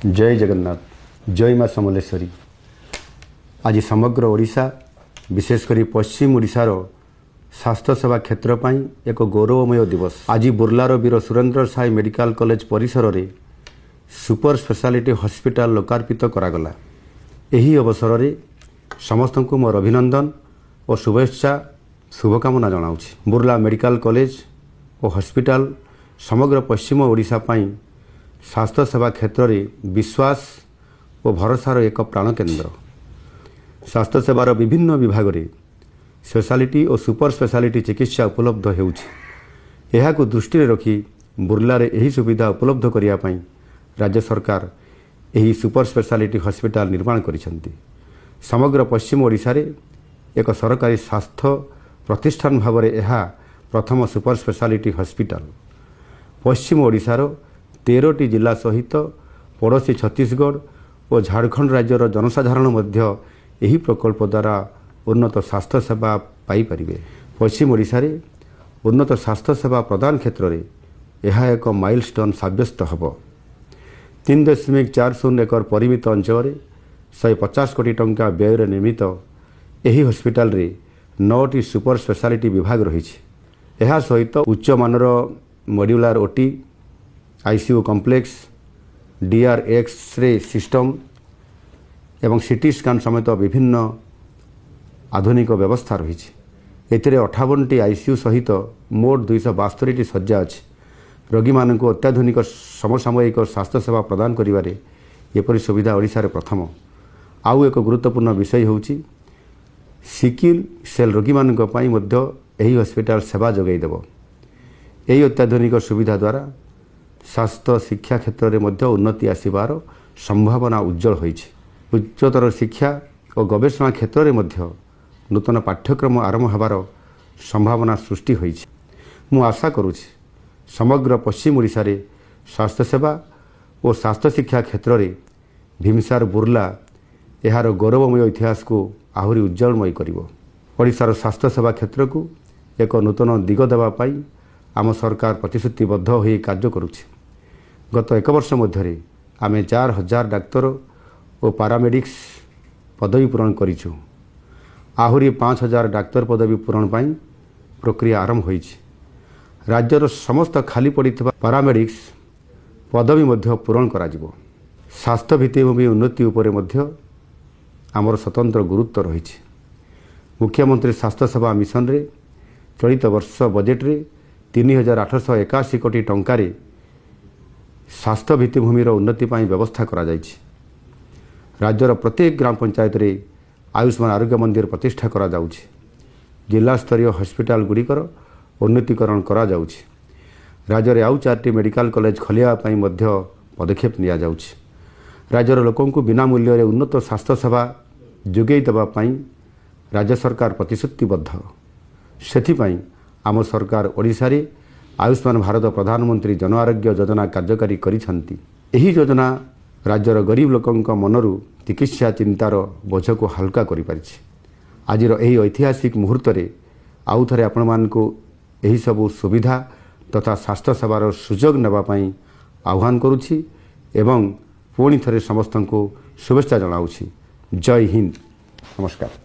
जय जगन्नाथ जय माँ समलेश्वरी। आज समग्र ओडिशा विशेषकर पश्चिम ओडिशार स्वास्थ्य सेवा क्षेत्र पर एक गौरवमय दिवस। आज बुर्लार वीर सुरेंद्र साई मेडिकल कॉलेज परिसर में सुपर स्पेशलिटी हॉस्पिटल लोकार्पित करागला। यही अवसर में समस्त को मोर अभिनंदन और शुभेच्छा शुभकामना जनाऊँगी। बुर्ला मेडिकल कॉलेज और हॉस्पिटल समग्र पश्चिम ओडिशा पाई स्वास्थ्य सेवा क्षेत्र में विश्वास और भरोसार एक प्राण केन्द्र। स्वास्थ्य सेवार विभिन्न विभाग में स्पेशलिटी और सुपर स्पेशलिटी चिकित्सा उपलब्ध होउछि। दृष्टि रखी बुर्ला रे यही सुविधा उपलब्ध करने राज्य सरकार यही सुपर स्पेशलिटी हॉस्पिटल निर्माण करिसेंती। समग्र पश्चिम ओडिशा रे एक सरकारी स्वास्थ्य प्रतिष्ठान भाव में यह प्रथम सुपर स्पेशलिटी हॉस्पिटल। पश्चिम ओडिशार 13टी जिला सहित पड़ोशी छत्तीसगढ़ और झारखंड राज्यर जनसाधारण मध्य यही प्रकल्प द्वारा उन्नत स्वास्थ्य सेवा पाइपारे। पश्चिम ओडिशा रे उन्नत स्वास्थ्य सेवा प्रदान क्षेत्र में यह एक माइलस्टोन साब्यस्त होब। 3.40 एकर परिमित अंचल 150 कोटी टंका व्यय निर्मित यही हॉस्पिटल रे 9टी सुपर स्पेशलिटी विभाग रही। यह सहित उच्च मानर modular OT ICU complex DR X-ray system एवं सीटी स्कैन समेत विभिन्न आधुनिक व्यवस्था रही। एथिरे 58टी आईसीयू सहित मोट 272टी शज्या अच्छी। रोगी मानक अत्याधुनिक समसामयिक स्वास्थ्य सेवा प्रदान करिवारे एपरि सुविधा ओडिशा रे प्रथम। आउ एक गुरुत्वपूर्ण विषय होउछि सिकिल सेल रोगी मानक पई मध्य एही हॉस्पिटल सेवा जोगाई देबो। एही अत्याधुनिक सुविधा द्वारा स्वास्थ्य शिक्षा क्षेत्र में मध्य उन्नति आसिबार संभावना उज्जवल होइछि। उच्चतर शिक्षा और गवेषणा क्षेत्र में मध्य नूतन पाठ्यक्रम आरंभ होबार संभावना सृष्टि होइछि। मु आशा करुछि समग्र पश्चिम ओडिशा रे स्वास्थ्य सेवा और स्वास्थ्य शिक्षा क्षेत्र में भीमसार बुर्ला यार गौरवमय इतिहास को आहुरी उज्जवलमय करिवो। ओडिशार स्वास्थ्य सेवा क्षेत्र को एक नूतन दिग देवा पाई आम सरकार प्रतिश्रुतिबद्ध होई कार्य करुछि। गत एक वर्ष मध्य आम 4000 डाक्तर और पारामेडिक्स पदवी पूरण करिछु। आहुरी 5000 डाक्तर पदवी पूरण पाई प्रक्रिया आरंभ होइछि। राज्यर समस्त खाली पड़िथिबा पारामेडिक्स पदवी मध्य पूरण कराजिबो। स्वास्थ्य भित्तिभूमि उन्नति उपरे मध्य आमर स्वतंत्र गुरुत्व रहिछि। मुख्यमंत्री स्वास्थ्य सेवा मिशन रे चलित वर्ष बजेट रे 3881 कोटी टंकार स्वास्थ्य भित्तिभूमिर उन्नति पाई व्यवस्था करा जाइछि। राज्यर प्रत्येक ग्राम पंचायत रे आयुष्मान आरोग्य मंदिर प्रतिष्ठा करा जाउछि। जिला स्तरीय हॉस्पिटल गुड़िकर उन्नतीकरण करा जाउछि। राज्य रे आउ 4टी मेडिकल कॉलेज खोलिया पाई मध्य पदक्षेप निया जाउछि। राज्यर लोकों को बिना मूल्य रे उन्नत स्वास्थ्य सेवा जोगाई देबा पाई राज्य सरकार प्रतिश्रुतिबद्ध। सेथिपाई आम सरकार ओडिशा रे आयुष्मान भारत प्रधानमंत्री जन आरोग्य योजना कार्यकारी करिसेंती। एही योजना राज्यर गरीब लोकों मनरू चिकित्सा चिंतार बोझ को हल्का करि पारिछि। आजिर एही ऐतिहासिक मुहूर्त रे आउ थरे आपण मानकु एही सबु सुविधा तथा स्वास्थ्य सेवार सुजोग नेबा पाई आह्वान करुछि एवं पुणी थरे समस्तंकु शुभेच्छा जनाउछि। जय हिंद, नमस्कार।